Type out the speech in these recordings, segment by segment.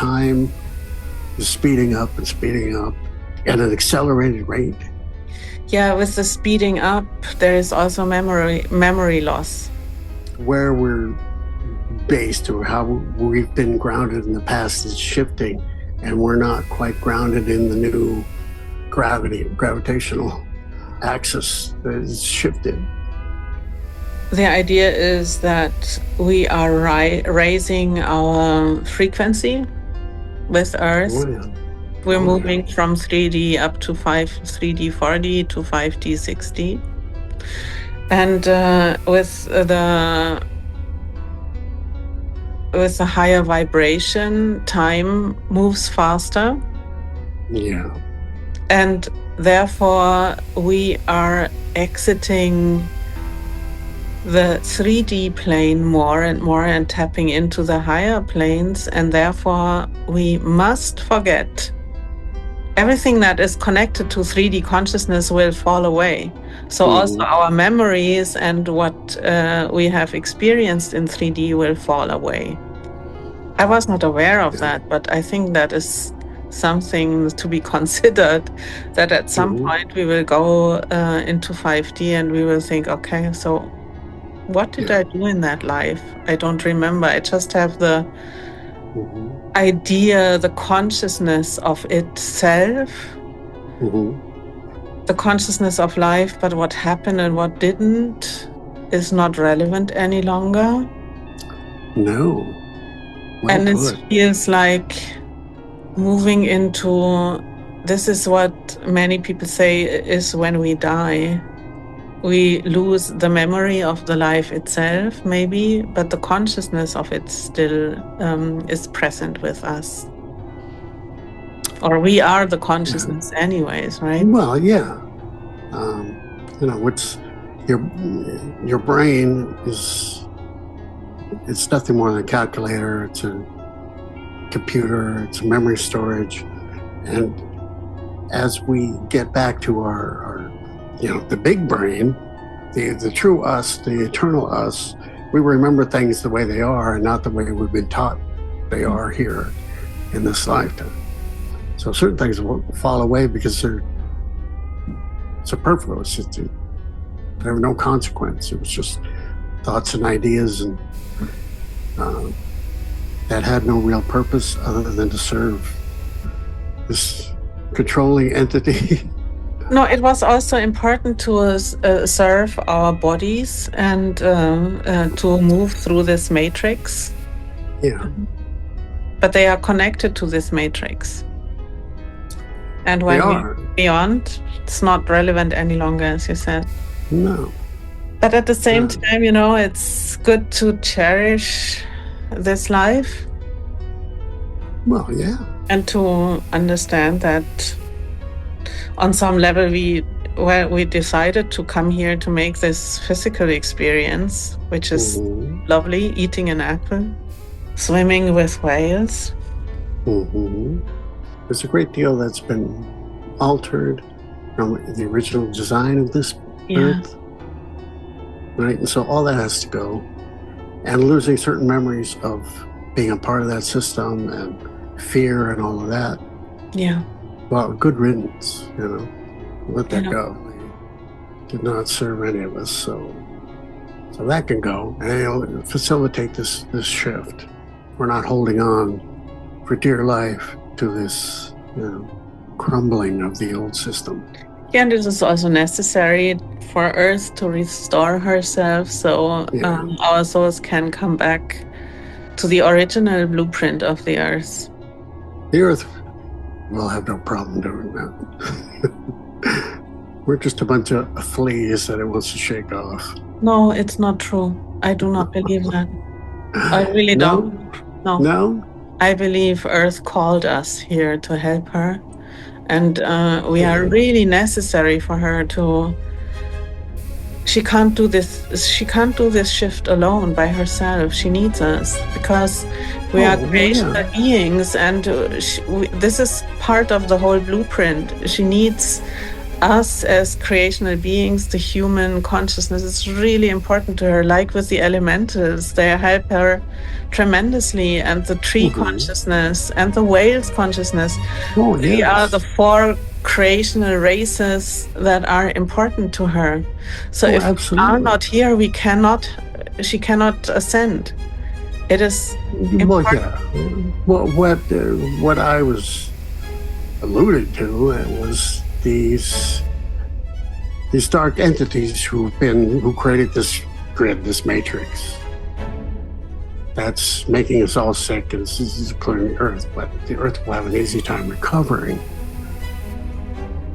time is speeding up at an accelerated rate. Yeah, with the speeding up, there is also memory loss. Where we're based or how we've been grounded in the past is shifting, and we're not quite grounded in the new gravitational axis that is shifted. The idea is that we are raising our frequency with Earth. Oh, yeah. We're moving from 3D up to 3D 4D to 5D 6D. And with the higher vibration, time moves faster. Yeah. And therefore, we are exiting the 3D plane more and more and tapping into the higher planes. And therefore, we must forget everything that is connected to 3D consciousness will fall away. So also our memories and what we have experienced in 3D will fall away. I was not aware of that, but I think that is something to be considered, that at some point we will go into 5D and we will think, okay, so what did I do in that life? I don't remember. I just have the idea, the consciousness of itself, the consciousness of life, but what happened and what didn't is not relevant any longer. No. Well and put. It feels like moving into, this is what many people say is when we die. We lose the memory of the life itself, maybe, but the consciousness of it still is present with us. Or we are the consciousness anyways, right? Well, yeah. What's your brain is, it's nothing more than a calculator. It's a computer, it's a memory storage. And as we get back to our the big brain, the true us, the eternal us, we remember things the way they are and not the way we've been taught they are here in this lifetime. So certain things will fall away because they're superfluous. They have no consequence. It was just thoughts and ideas, and that had no real purpose other than to serve this controlling entity. No, it was also important to serve our bodies and to move through this matrix. Yeah. But they are connected to this matrix. And when we're beyond, it's not relevant any longer, as you said. No. But at the same time, it's good to cherish this life. Well, yeah. And to understand that on some level we decided to come here to make this physical experience, which is lovely, eating an apple, swimming with whales. There's a great deal that's been altered from the original design of this Earth. Right? And so all that has to go. And losing certain memories of being a part of that system and fear and all of that. Yeah. Well, good riddance, let that go. They did not serve any of us, so that can go, and it'll facilitate this shift. We're not holding on for dear life to this, crumbling of the old system. Yeah, and it is also necessary for Earth to restore herself, so our souls can come back to the original blueprint of the Earth. The Earth will have no problem doing that. We're just a bunch of fleas that it wants to shake off. No, it's not true. I do not believe that. I really don't. No? I believe Earth called us here to help her. And we are really necessary for her to... She can't do this shift alone by herself. She needs us because we are creational beings, and this is part of the whole blueprint. She needs us as creational beings, the human consciousness is really important to her, like with the elementals. They help her tremendously, and the tree consciousness and the whale's consciousness. Oh, They are the yes. 4 creational races that are important to her. So Oh, if we are absolutely. not here, she cannot ascend. It is Well, yeah. Well, what I was alluded to was these dark entities who created this grid, this matrix. That's making us all sick, and this is including the Earth. But the Earth will have an easy time recovering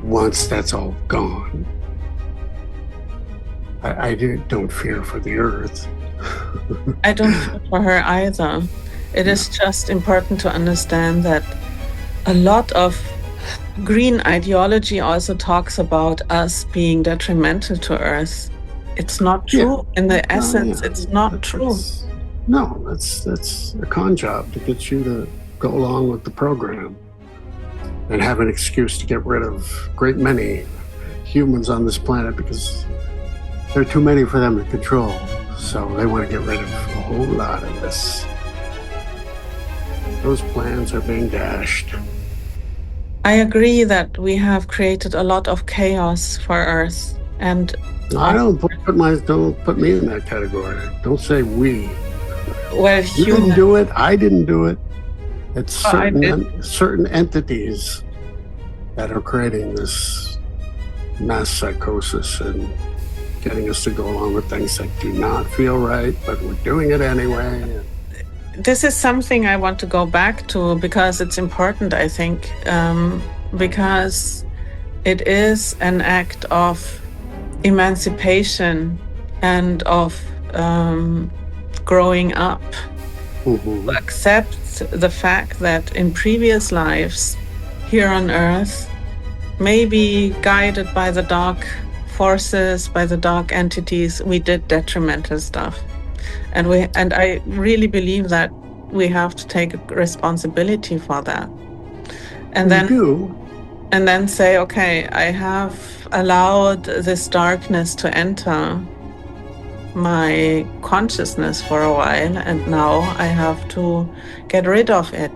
once that's all gone. I don't fear for the Earth. I don't feel for her either. It is just important to understand that a lot of green ideology also talks about us being detrimental to Earth. It's not true. In the essence, it's not true. No, that's a con job to get you to go along with the program and have an excuse to get rid of a great many humans on this planet because there are too many for them to control. So they want to get rid of a whole lot of this. Those plans are being dashed. I agree that we have created a lot of chaos for Earth, and don't put me in that category. Don't say we. Well, you didn't do it. I didn't do it. It's certain entities that are creating this mass psychosis and getting us to go along with things that do not feel right, but we're doing it anyway. This is something I want to go back to because it's important, I think, because it is an act of emancipation and of growing up. Accept the fact that in previous lives here on Earth, maybe guided by the dark forces, by the dark entities, we did detrimental stuff. And I really believe that we have to take responsibility for that. And then say, okay, I have allowed this darkness to enter my consciousness for a while, and now I have to get rid of it.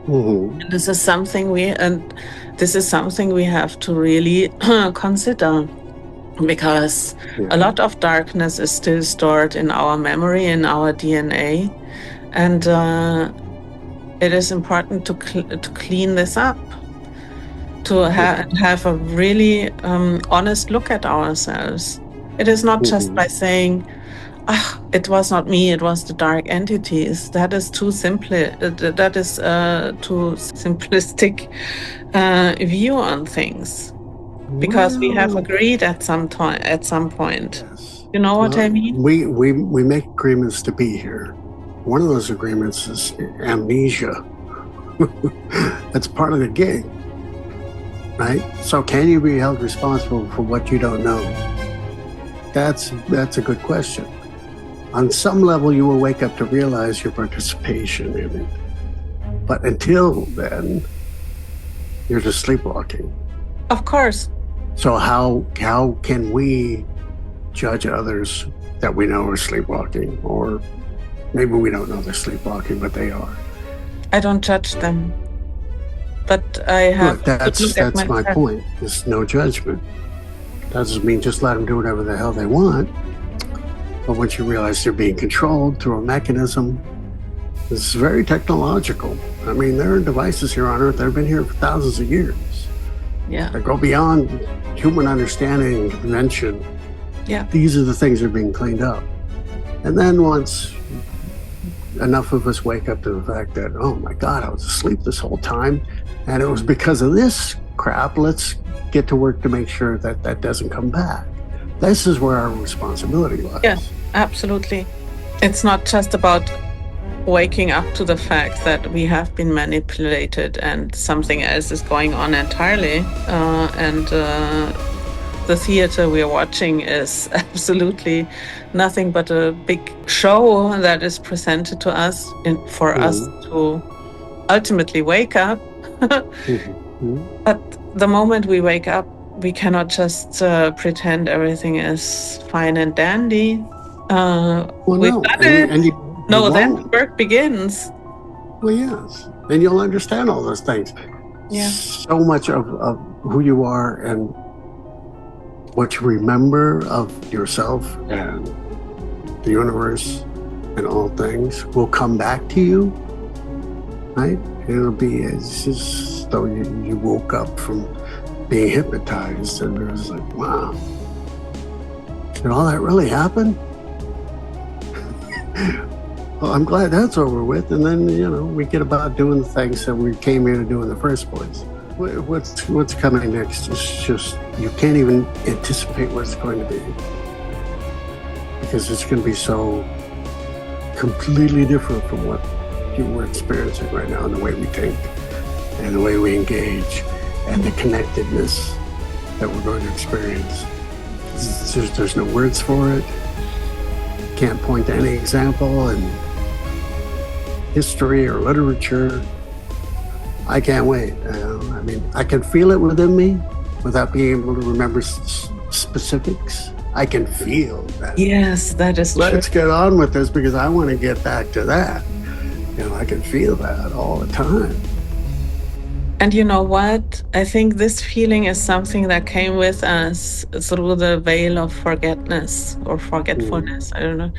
And this is something we have to really consider, because a lot of darkness is still stored in our memory, in our DNA, and it is important to clean this up, to have a really honest look at ourselves. It is not just by saying, it was not me, it was the dark entities. That is too simple. That is too simplistic view on things. Because we have agreed at some point. Yes. You know what I mean? We make agreements to be here. One of those agreements is amnesia. That's part of the gig, right? So can you be held responsible for what you don't know? That's a good question. On some level, you will wake up to realize your participation in it. But until then, you're just sleepwalking. Of course. So how can we judge others that we know are sleepwalking? Or maybe we don't know they're sleepwalking, but they are. I don't judge them. But I have that's my point. There's no judgment. Doesn't mean just let them do whatever the hell they want. But once you realize they're being controlled through a mechanism, it's very technological. I mean, there are devices here on Earth that have been here for thousands of years. Yeah. That go beyond human understanding and convention. Yeah. These are the things that are being cleaned up. And then once enough of us wake up to the fact that, oh my God, I was asleep this whole time, and it was because of this crap, let's get to work to make sure that that doesn't come back. This is where our responsibility lies. Yeah, absolutely. It's not just about waking up to the fact that we have been manipulated and something else is going on entirely, and the theater we're watching is absolutely nothing but a big show that is presented to us for us to ultimately wake up. But the moment we wake up, we cannot just pretend everything is fine and dandy. We no, got and it. you No, then won't. the work begins. Well, yes, and you'll understand all those things. Yeah. So much of who you are and what you remember of yourself and the universe and all things will come back to you, right? It'll be it's just though you woke up from being hypnotized and it was like, wow, did all that really happen? Well, I'm glad that's over with. And then, we get about doing the things that we came here to do in the first place. What's coming next is just, you can't even anticipate what it's going to be. Because it's going to be so completely different from what we're experiencing right now in the way we think and the way we engage and the connectedness that we're going to experience. There's no words for it. Can't point to any example in history or literature. I can't wait. I mean, I can feel it within me without being able to remember specifics. I can feel that. Yes, that is true. Let's get on with this because I want to get back to that. I can feel that all the time. And you know what? I think this feeling is something that came with us through the veil of forgetfulness or forgetfulness. I don't know.